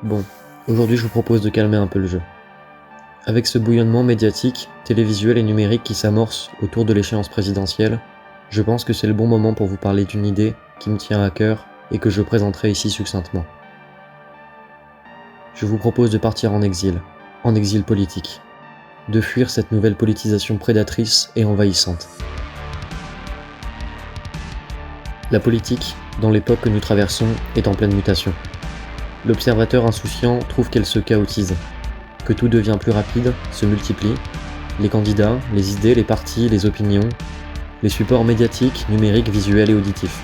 Bon, aujourd'hui je vous propose de calmer un peu le jeu. Avec ce bouillonnement médiatique, télévisuel et numérique qui s'amorce autour de l'échéance présidentielle, je pense que c'est le bon moment pour vous parler d'une idée qui me tient à cœur et que je présenterai ici succinctement. Je vous propose de partir en exil politique, de fuir cette nouvelle politisation prédatrice et envahissante. La politique, dans l'époque que nous traversons, est en pleine mutation. L'observateur insouciant trouve qu'elle se chaotise, que tout devient plus rapide, se multiplie, les candidats, les idées, les partis, les opinions, les supports médiatiques, numériques, visuels et auditifs.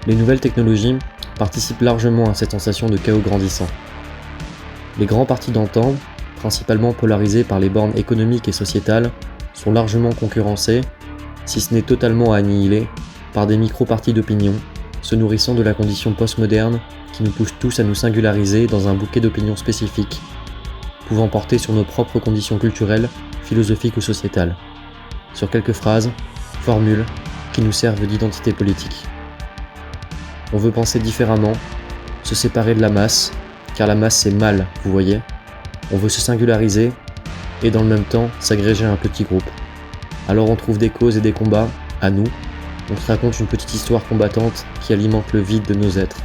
Les nouvelles technologies participent largement à cette sensation de chaos grandissant. Les grands partis d'antan, principalement polarisés par les bornes économiques et sociétales, sont largement concurrencés, si ce n'est totalement annihilés, par des micro-partis d'opinion, se nourrissant de la condition postmoderne qui nous pousse tous à nous singulariser dans un bouquet d'opinions spécifiques, pouvant porter sur nos propres conditions culturelles, philosophiques ou sociétales, sur quelques phrases, formules, qui nous servent d'identité politique. On veut penser différemment, se séparer de la masse, car la masse c'est mal, vous voyez. On veut se singulariser, et dans le même temps s'agréger à un petit groupe. Alors on trouve des causes et des combats, à nous, on se raconte une petite histoire combattante qui alimente le vide de nos êtres.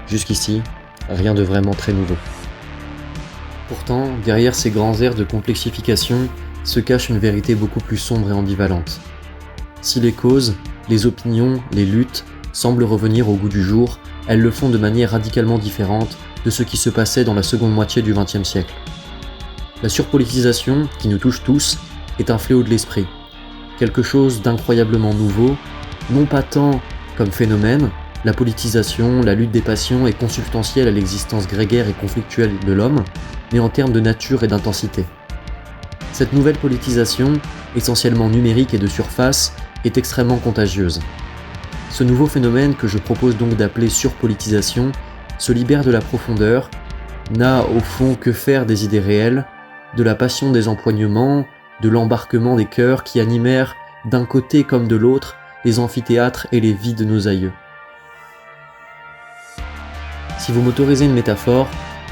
Jusqu'ici, rien de vraiment très nouveau. Pourtant, derrière ces grands airs de complexification, se cache une vérité beaucoup plus sombre et ambivalente. Si les causes, les opinions, les luttes semblent revenir au goût du jour, elles le font de manière radicalement différente de ce qui se passait dans la seconde moitié du XXe siècle. La surpolitisation, qui nous touche tous, est un fléau de l'esprit, quelque chose d'incroyablement nouveau, non pas tant comme phénomène. La politisation, la lutte des passions est consubstantielle à l'existence grégaire et conflictuelle de l'homme, mais en termes de nature et d'intensité. Cette nouvelle politisation, essentiellement numérique et de surface, est extrêmement contagieuse. Ce nouveau phénomène, que je propose donc d'appeler surpolitisation, se libère de la profondeur, n'a au fond que faire des idées réelles, de la passion des empoignements, de l'embarquement des cœurs qui animèrent, d'un côté comme de l'autre, les amphithéâtres et les vies de nos aïeux. Si vous m'autorisez une métaphore,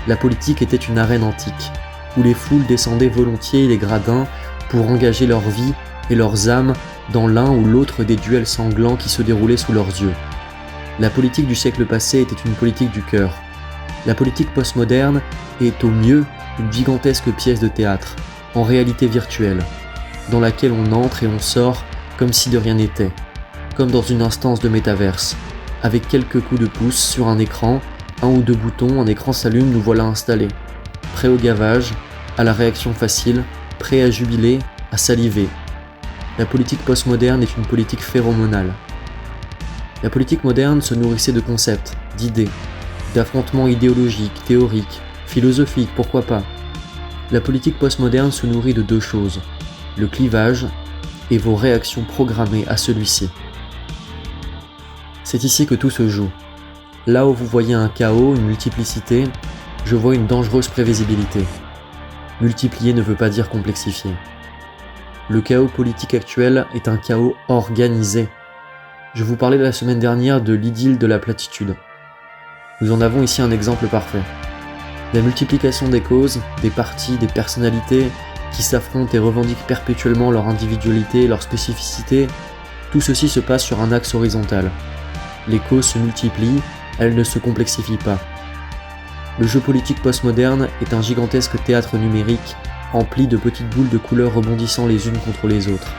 la politique était une arène antique, où les foules descendaient volontiers les gradins pour engager leur vie et leurs âmes dans l'un ou l'autre des duels sanglants qui se déroulaient sous leurs yeux. La politique du siècle passé était une politique du cœur. La politique postmoderne est au mieux une gigantesque pièce de théâtre, en réalité virtuelle, dans laquelle on entre et on sort comme si de rien n'était, comme dans une instance de métaverse, avec quelques coups de pouce sur un écran, un ou deux boutons, un écran s'allume, nous voilà installés, prêts au gavage, à la réaction facile, prêts à jubiler, à saliver. La politique postmoderne est une politique phéromonale. La politique moderne se nourrissait de concepts, d'idées, d'affrontements idéologiques, théoriques, philosophiques, pourquoi pas. La politique postmoderne se nourrit de deux choses, le clivage et vos réactions programmées à celui-ci. C'est ici que tout se joue. Là où vous voyez un chaos, une multiplicité, je vois une dangereuse prévisibilité. Multiplier ne veut pas dire complexifier. Le chaos politique actuel est un chaos organisé. Je vous parlais la semaine dernière de l'idylle de la platitude. Nous en avons ici un exemple parfait. La multiplication des causes, des partis, des personnalités qui s'affrontent et revendiquent perpétuellement leur individualité, leur spécificité, tout ceci se passe sur un axe horizontal. Les causes se multiplient, elles ne se complexifient pas. Le jeu politique postmoderne est un gigantesque théâtre numérique empli de petites boules de couleurs rebondissant les unes contre les autres.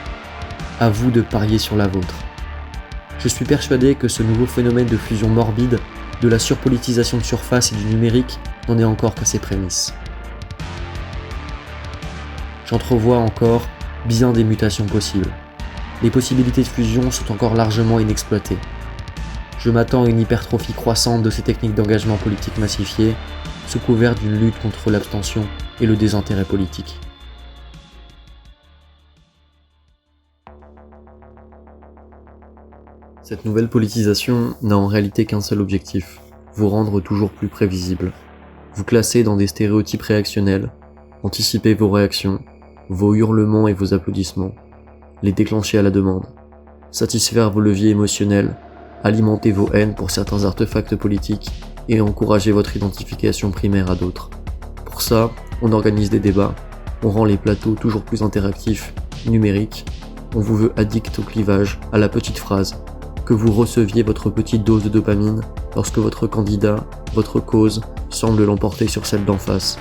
À vous de parier sur la vôtre. Je suis persuadé que ce nouveau phénomène de fusion morbide, de la surpolitisation de surface et du numérique n'en est encore qu'à ses prémices. J'entrevois encore bien des mutations possibles. Les possibilités de fusion sont encore largement inexploitées. Je m'attends à une hypertrophie croissante de ces techniques d'engagement politique massifié, sous couvert d'une lutte contre l'abstention et le désintérêt politique. Cette nouvelle politisation n'a en réalité qu'un seul objectif, vous rendre toujours plus prévisible, vous classer dans des stéréotypes réactionnels, anticiper vos réactions, vos hurlements et vos applaudissements, les déclencher à la demande, satisfaire vos leviers émotionnels, alimenter vos haines pour certains artefacts politiques et encourager votre identification primaire à d'autres. Pour ça, on organise des débats, on rend les plateaux toujours plus interactifs, numériques, on vous veut addict au clivage, à la petite phrase, que vous receviez votre petite dose de dopamine lorsque votre candidat, votre cause, semble l'emporter sur celle d'en face.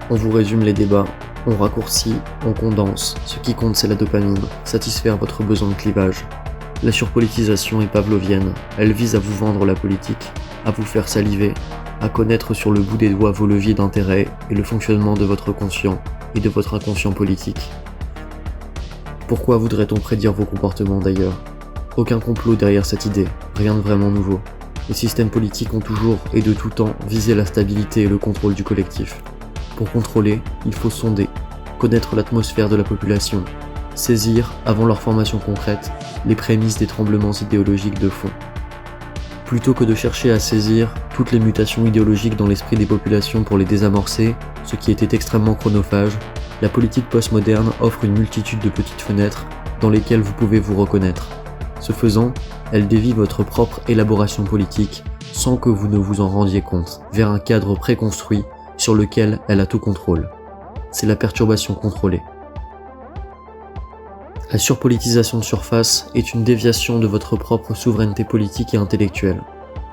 On vous résume les débats, on raccourcit, on condense, ce qui compte c'est la dopamine, satisfaire votre besoin de clivage. La surpolitisation est pavlovienne, elle vise à vous vendre la politique, à vous faire saliver, à connaître sur le bout des doigts vos leviers d'intérêt et le fonctionnement de votre conscient et de votre inconscient politique. Pourquoi voudrait-on prédire vos comportements d'ailleurs ? Aucun complot derrière cette idée, rien de vraiment nouveau. Les systèmes politiques ont toujours et de tout temps visé la stabilité et le contrôle du collectif. Pour contrôler, il faut sonder, connaître l'atmosphère de la population, saisir, avant leur formation concrète, les prémices des tremblements idéologiques de fond. Plutôt que de chercher à saisir toutes les mutations idéologiques dans l'esprit des populations pour les désamorcer, ce qui était extrêmement chronophage, la politique postmoderne offre une multitude de petites fenêtres dans lesquelles vous pouvez vous reconnaître. Ce faisant, elle dévie votre propre élaboration politique sans que vous ne vous en rendiez compte, vers un cadre préconstruit sur lequel elle a tout contrôle. C'est la perturbation contrôlée. La surpolitisation de surface est une déviation de votre propre souveraineté politique et intellectuelle.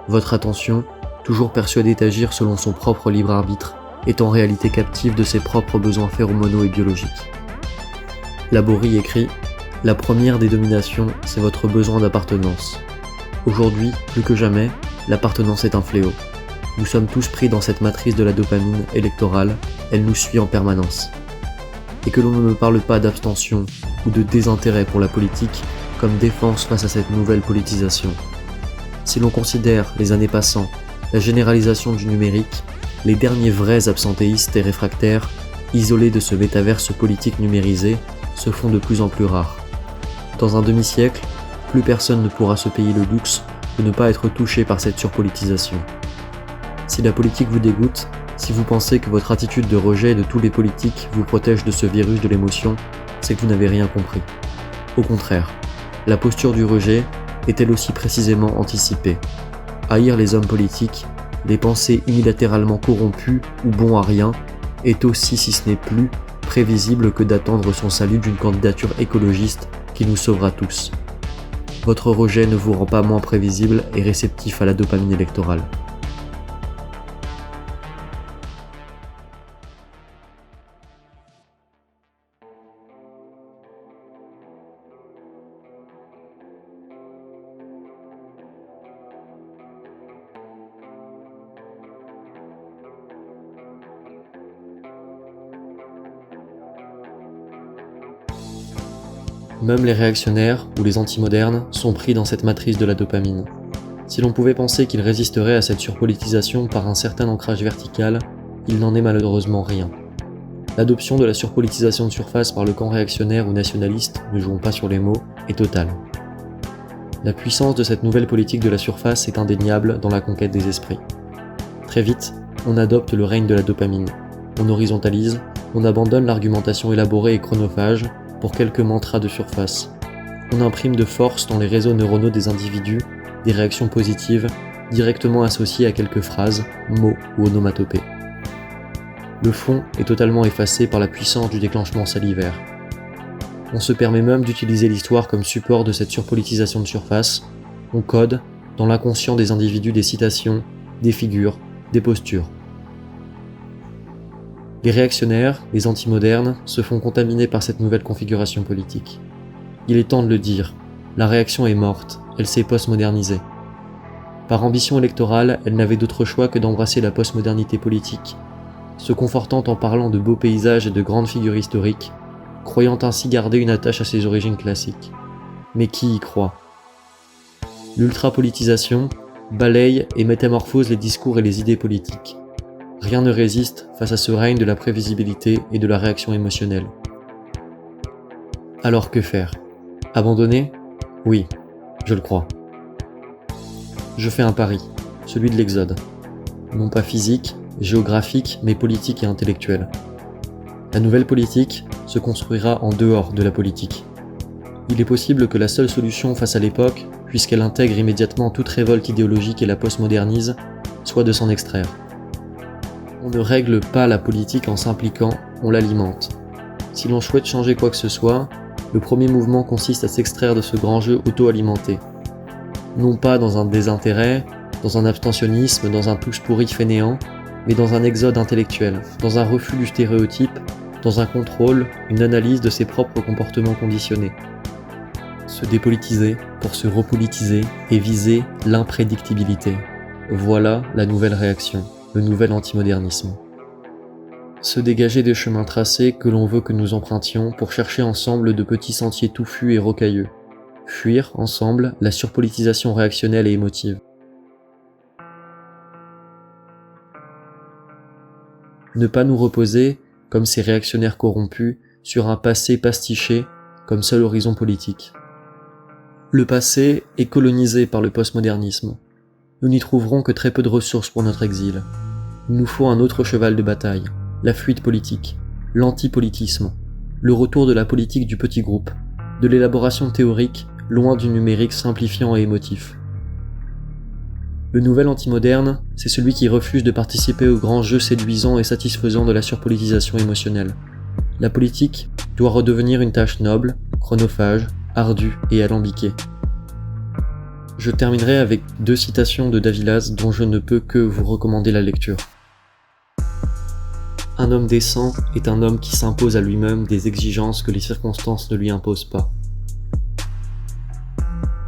Votre attention, toujours persuadée d'agir selon son propre libre arbitre, est en réalité captive de ses propres besoins phéromonaux et biologiques. Laborie écrit « La première des dominations, c'est votre besoin d'appartenance. Aujourd'hui, plus que jamais, l'appartenance est un fléau. Nous sommes tous pris dans cette matrice de la dopamine électorale, elle nous suit en permanence. Et que l'on ne me parle pas d'abstention ou de désintérêt pour la politique comme défense face à cette nouvelle politisation. Si l'on considère, les années passant, la généralisation du numérique, les derniers vrais absentéistes et réfractaires, isolés de ce métaverse politique numérisé, se font de plus en plus rares. Dans un demi-siècle, plus personne ne pourra se payer le luxe de ne pas être touché par cette surpolitisation. Si la politique vous dégoûte, si vous pensez que votre attitude de rejet de tous les politiques vous protège de ce virus de l'émotion, c'est que vous n'avez rien compris. Au contraire, la posture du rejet est elle aussi précisément anticipée. Haïr les hommes politiques, les penser unilatéralement corrompus ou bons à rien, est aussi, si ce n'est plus, prévisible que d'attendre son salut d'une candidature écologiste qui nous sauvera tous. Votre rejet ne vous rend pas moins prévisible et réceptif à la dopamine électorale. Même les réactionnaires ou les antimodernes sont pris dans cette matrice de la dopamine. Si l'on pouvait penser qu'ils résisteraient à cette surpolitisation par un certain ancrage vertical, il n'en est malheureusement rien. L'adoption de la surpolitisation de surface par le camp réactionnaire ou nationaliste, ne jouons pas sur les mots, est totale. La puissance de cette nouvelle politique de la surface est indéniable dans la conquête des esprits. Très vite, on adopte le règne de la dopamine. On horizontalise, on abandonne l'argumentation élaborée et chronophage pour quelques mantras de surface. On imprime de force dans les réseaux neuronaux des individus des réactions positives directement associées à quelques phrases, mots ou onomatopées. Le fond est totalement effacé par la puissance du déclenchement salivaire. On se permet même d'utiliser l'histoire comme support de cette surpolitisation de surface. On code, dans l'inconscient des individus, des citations, des figures, des postures. Les réactionnaires, les antimodernes, se font contaminer par cette nouvelle configuration politique. Il est temps de le dire, la réaction est morte, elle s'est postmodernisée. Par ambition électorale, elle n'avait d'autre choix que d'embrasser la postmodernité politique, se confortant en parlant de beaux paysages et de grandes figures historiques, croyant ainsi garder une attache à ses origines classiques. Mais qui y croit ? L'ultrapolitisation balaye et métamorphose les discours et les idées politiques. Rien ne résiste face à ce règne de la prévisibilité et de la réaction émotionnelle. Alors que faire ? Abandonner ? Oui, je le crois. Je fais un pari, celui de l'exode. Non pas physique, géographique, mais politique et intellectuel. La nouvelle politique se construira en dehors de la politique. Il est possible que la seule solution face à l'époque, puisqu'elle intègre immédiatement toute révolte idéologique et la postmodernise, soit de s'en extraire. On ne règle pas la politique en s'impliquant, on l'alimente. Si l'on souhaite changer quoi que ce soit, le premier mouvement consiste à s'extraire de ce grand jeu auto-alimenté. Non pas dans un désintérêt, dans un abstentionnisme, dans un tous pourri fainéant, mais dans un exode intellectuel, dans un refus du stéréotype, dans un contrôle, une analyse de ses propres comportements conditionnés. Se dépolitiser pour se repolitiser et viser l'imprédictibilité. Voilà la nouvelle réaction, le nouvel antimodernisme. Se dégager des chemins tracés que l'on veut que nous empruntions pour chercher ensemble de petits sentiers touffus et rocailleux. Fuir, ensemble, la surpolitisation réactionnelle et émotive. Ne pas nous reposer, comme ces réactionnaires corrompus, sur un passé pastiché comme seul horizon politique. Le passé est colonisé par le postmodernisme. Nous n'y trouverons que très peu de ressources pour notre exil. Il nous faut un autre cheval de bataille, la fuite politique, l'antipolitisme, le retour de la politique du petit groupe, de l'élaboration théorique loin du numérique simplifiant et émotif. Le nouvel antimoderne, c'est celui qui refuse de participer au grand jeu séduisant et satisfaisant de la surpolitisation émotionnelle. La politique doit redevenir une tâche noble, chronophage, ardue et alambiquée. Je terminerai avec 2 citations de Davilas dont je ne peux que vous recommander la lecture. Un homme décent est un homme qui s'impose à lui-même des exigences que les circonstances ne lui imposent pas.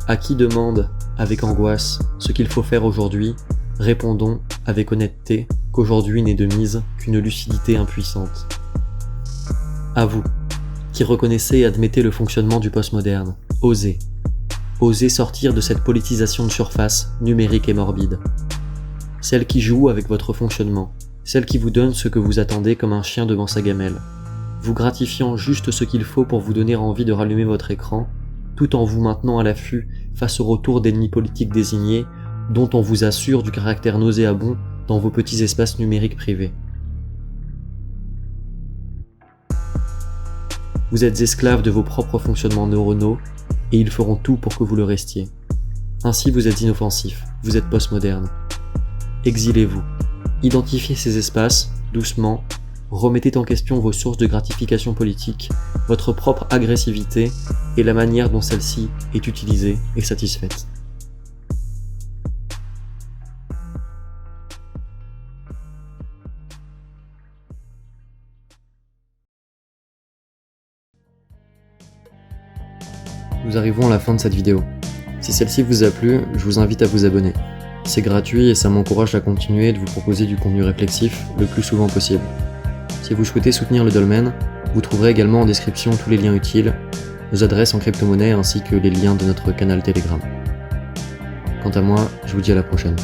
À qui demande, avec angoisse, ce qu'il faut faire aujourd'hui, répondons, avec honnêteté, qu'aujourd'hui n'est de mise qu'une lucidité impuissante. À vous, qui reconnaissez et admettez le fonctionnement du postmoderne, osez. Osez sortir de cette politisation de surface, numérique et morbide. Celle qui joue avec votre fonctionnement, celle qui vous donne ce que vous attendez comme un chien devant sa gamelle, vous gratifiant juste ce qu'il faut pour vous donner envie de rallumer votre écran, tout en vous maintenant à l'affût face au retour d'ennemis politiques désignés, dont on vous assure du caractère nauséabond dans vos petits espaces numériques privés. Vous êtes esclave de vos propres fonctionnements neuronaux, et ils feront tout pour que vous le restiez. Ainsi vous êtes inoffensif, vous êtes postmoderne. Exilez-vous. Identifiez ces espaces, doucement, remettez en question vos sources de gratification politique, votre propre agressivité et la manière dont celle-ci est utilisée et satisfaite. Nous arrivons à la fin de cette vidéo. Si celle-ci vous a plu, je vous invite à vous abonner. C'est gratuit et ça m'encourage à continuer de vous proposer du contenu réflexif le plus souvent possible. Si vous souhaitez soutenir le Dolmen, vous trouverez également en description tous les liens utiles, nos adresses en crypto-monnaie ainsi que les liens de notre canal Telegram. Quant à moi, je vous dis à la prochaine.